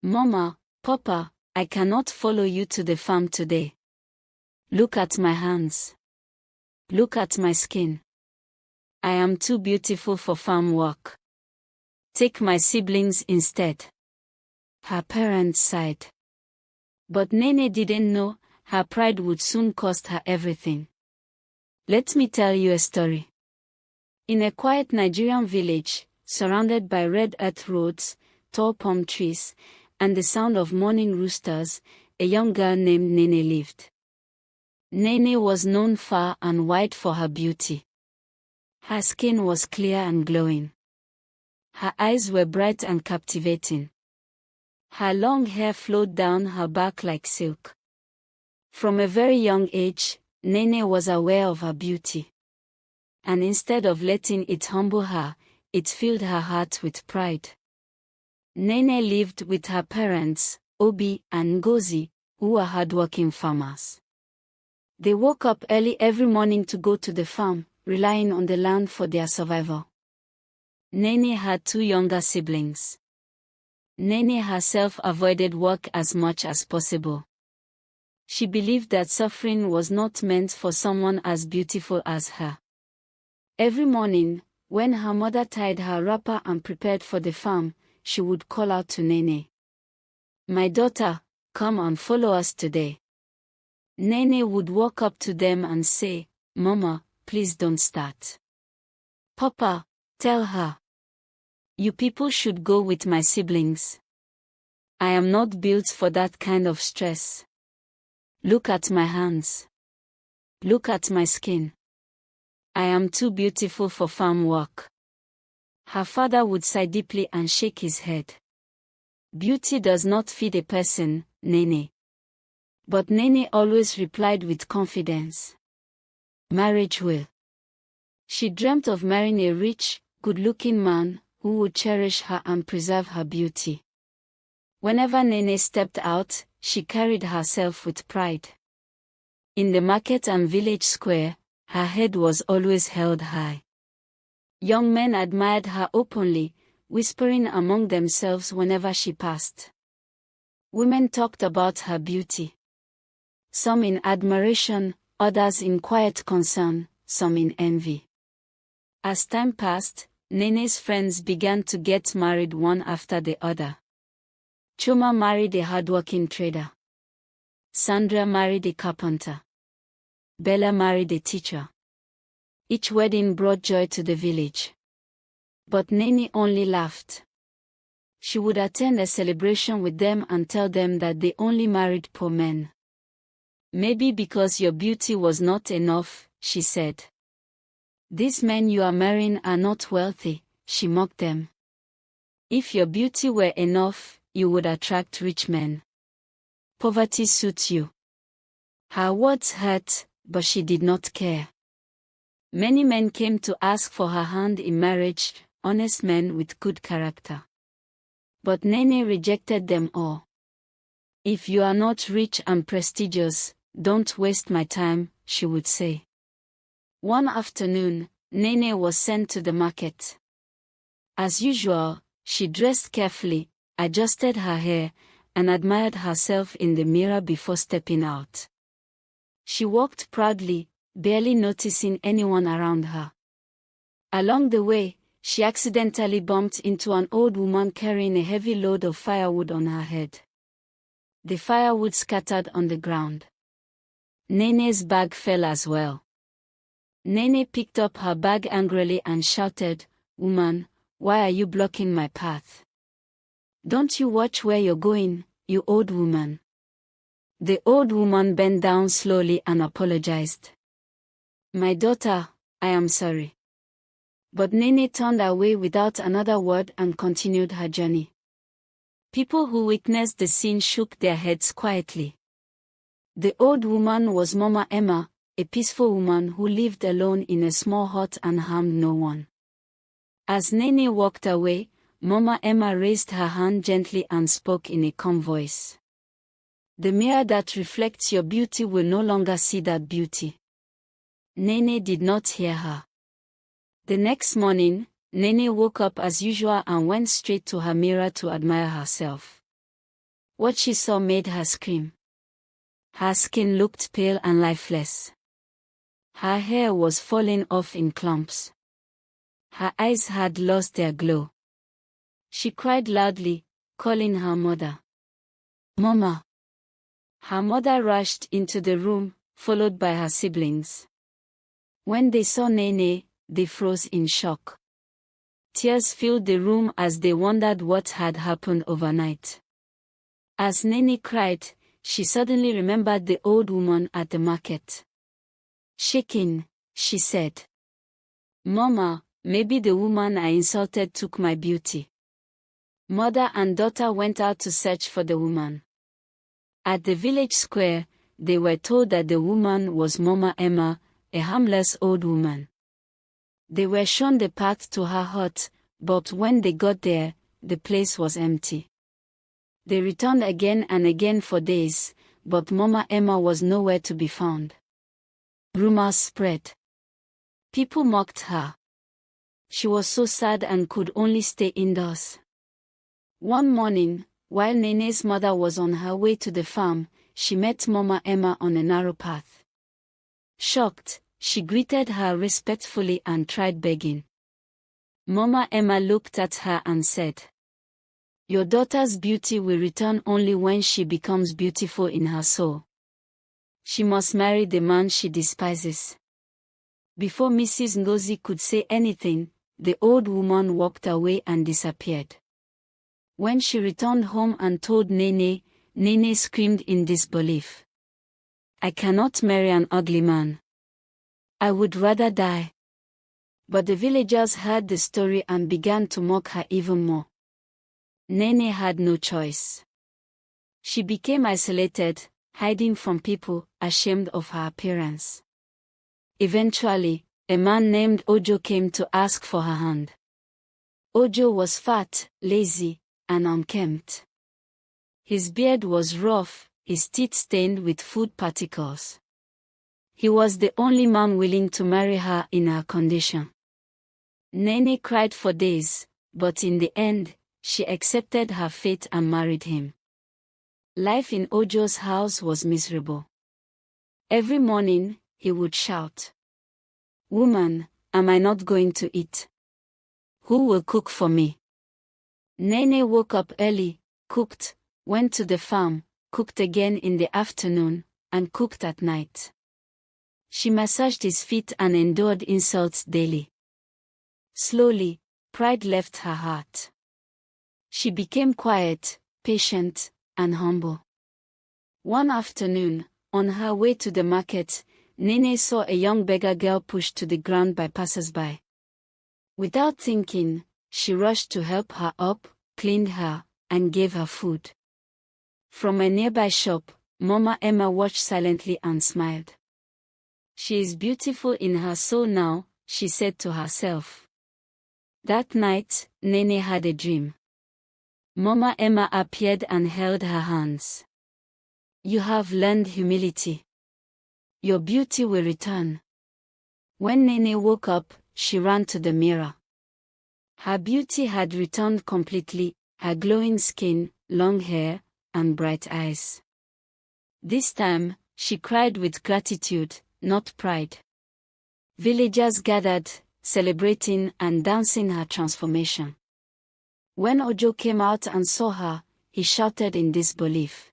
Mama, Papa, I cannot follow you to the farm today. Look at my hands. Look at my skin. I am too beautiful for farm work. Take my siblings instead. Her parents sighed. But Nene didn't know, her pride would soon cost her everything. Let me tell you a story. In a quiet Nigerian village, surrounded by red earth roads, tall palm trees, and the sound of morning roosters, a young girl named Nene lived. Nene was known far and wide for her beauty. Her skin was clear and glowing. Her eyes were bright and captivating. Her long hair flowed down her back like silk. From a very young age, Nene was aware of her beauty. And instead of letting it humble her, it filled her heart with pride. Nene lived with her parents, Obi and Ngozi, who were hardworking farmers. They woke up early every morning to go to the farm, relying on the land for their survival. Nene had two younger siblings. Nene herself avoided work as much as possible. She believed that suffering was not meant for someone as beautiful as her. Every morning, when her mother tied her wrapper and prepared for the farm, she would call out to Nene, "My daughter, come and follow us today." Nene would walk up to them and say, "Mama, please don't start." "Papa, tell her. You people should go with my siblings. I am not built for that kind of stress. Look at my hands. Look at my skin. I am too beautiful for farm work." Her father would sigh deeply and shake his head. "Beauty does not feed a person, Nene." But Nene always replied with confidence, "Marriage will." She dreamt of marrying a rich, good-looking man who would cherish her and preserve her beauty. Whenever Nene stepped out, she carried herself with pride. In the market and village square, her head was always held high. Young men admired her openly, whispering among themselves whenever she passed. Women talked about her beauty. Some in admiration, others in quiet concern, some in envy. As time passed, Nene's friends began to get married one after the other. Chuma married a hardworking trader. Sandra married a carpenter. Bella married a teacher. Each wedding brought joy to the village. But Nene only laughed. She would attend a celebration with them and tell them that they only married poor men. "Maybe because your beauty was not enough," she said. "These men you are marrying are not wealthy," she mocked them. "If your beauty were enough, you would attract rich men. Poverty suits you." Her words hurt, but she did not care. Many men came to ask for her hand in marriage, honest men with good character. But Nene rejected them all. "If you are not rich and prestigious, don't waste my time," she would say. One afternoon, Nene was sent to the market. As usual, she dressed carefully, adjusted her hair, and admired herself in the mirror before stepping out. She walked proudly, barely noticing anyone around her. Along the way, she accidentally bumped into an old woman carrying a heavy load of firewood on her head. The firewood scattered on the ground. Nene's bag fell as well. Nene picked up her bag angrily and shouted, "Woman, why are you blocking my path? Don't you watch where you're going, you old woman?" The old woman bent down slowly and apologized. "My daughter, I am sorry." But Nene turned away without another word and continued her journey. People who witnessed the scene shook their heads quietly. The old woman was Mama Emma, a peaceful woman who lived alone in a small hut and harmed no one. As Nene walked away, Mama Emma raised her hand gently and spoke in a calm voice. "The mirror that reflects your beauty will no longer see that beauty." Nene did not hear her. The next morning, Nene woke up as usual and went straight to her mirror to admire herself. What she saw made her scream. Her skin looked pale and lifeless. Her hair was falling off in clumps. Her eyes had lost their glow. She cried loudly, calling her mother. "Mama!" Her mother rushed into the room, followed by her siblings. When they saw Nene, they froze in shock. Tears filled the room as they wondered what had happened overnight. As Nene cried, she suddenly remembered the old woman at the market. Shaking, she said, "Mama, maybe the woman I insulted took my beauty." Mother and daughter went out to search for the woman. At the village square, they were told that the woman was Mama Emma, a harmless old woman. They were shown the path to her hut, but when they got there, the place was empty. They returned again and again for days, but Mama Emma was nowhere to be found. Rumors spread. People mocked her. She was so sad and could only stay indoors. One morning, while Nene's mother was on her way to the farm, she met Mama Emma on a narrow path. Shocked, she greeted her respectfully and tried begging. Mama Emma looked at her and said, "Your daughter's beauty will return only when she becomes beautiful in her soul. She must marry the man she despises." Before Mrs. Ngozi could say anything, the old woman walked away and disappeared. When she returned home and told Nene, Nene screamed in disbelief. "I cannot marry an ugly man. I would rather die." But the villagers heard the story and began to mock her even more. Nene had no choice. She became isolated, hiding from people, ashamed of her appearance. Eventually, a man named Ojo came to ask for her hand. Ojo was fat, lazy, and unkempt. His beard was rough, his teeth stained with food particles. He was the only man willing to marry her in her condition. Nene cried for days, but in the end, she accepted her fate and married him. Life in Ojo's house was miserable. Every morning, he would shout, "Woman, am I not going to eat? Who will cook for me?" Nene woke up early, cooked, went to the farm, cooked again in the afternoon, and cooked at night. She massaged his feet and endured insults daily. Slowly, pride left her heart. She became quiet, patient, and humble. One afternoon, on her way to the market, Nene saw a young beggar girl pushed to the ground by passers-by. Without thinking, she rushed to help her up, cleaned her, and gave her food. From a nearby shop, Mama Emma watched silently and smiled. "She is beautiful in her soul now," she said to herself. That night, Nene had a dream. Mama Emma appeared and held her hands. "You have learned humility. Your beauty will return." When Nene woke up, she ran to the mirror. Her beauty had returned completely, her glowing skin, long hair, and bright eyes. This time, she cried with gratitude, not pride. Villagers gathered, celebrating and dancing her transformation. When Ojo came out and saw her, he shouted in disbelief,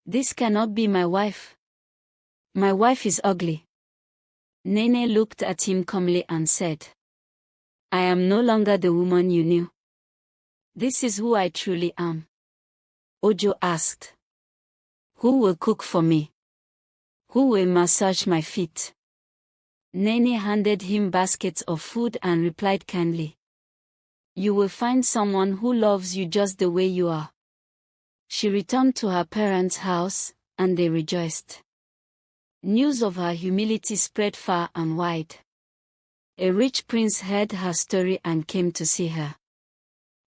"This cannot be my wife. My wife is ugly." Nene looked at him calmly and said, "I am no longer the woman you knew. This is who I truly am." Ojo asked, "Who will cook for me? Who will massage my feet?" Nene handed him baskets of food and replied kindly, "You will find someone who loves you just the way you are." She returned to her parents' house, and they rejoiced. News of her humility spread far and wide. A rich prince heard her story and came to see her.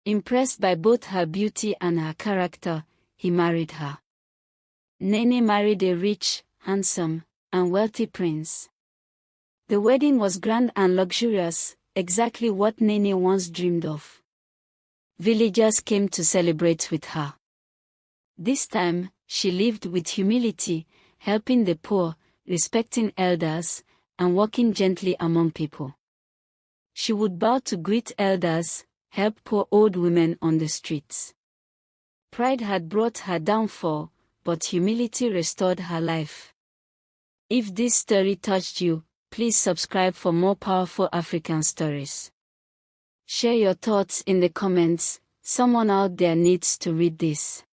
Impressed by both her beauty and her character, he married her. Nene married a rich, handsome, and wealthy prince. The wedding was grand and luxurious, exactly what Nene once dreamed of. Villagers came to celebrate with her. This time, she lived with humility, helping the poor, respecting elders, and walking gently among people. She would bow to greet elders, help poor old women on the streets. Pride had brought her downfall, but humility restored her life. If this story touched you, please subscribe for more powerful African stories. Share your thoughts in the comments. Someone out there needs to read this.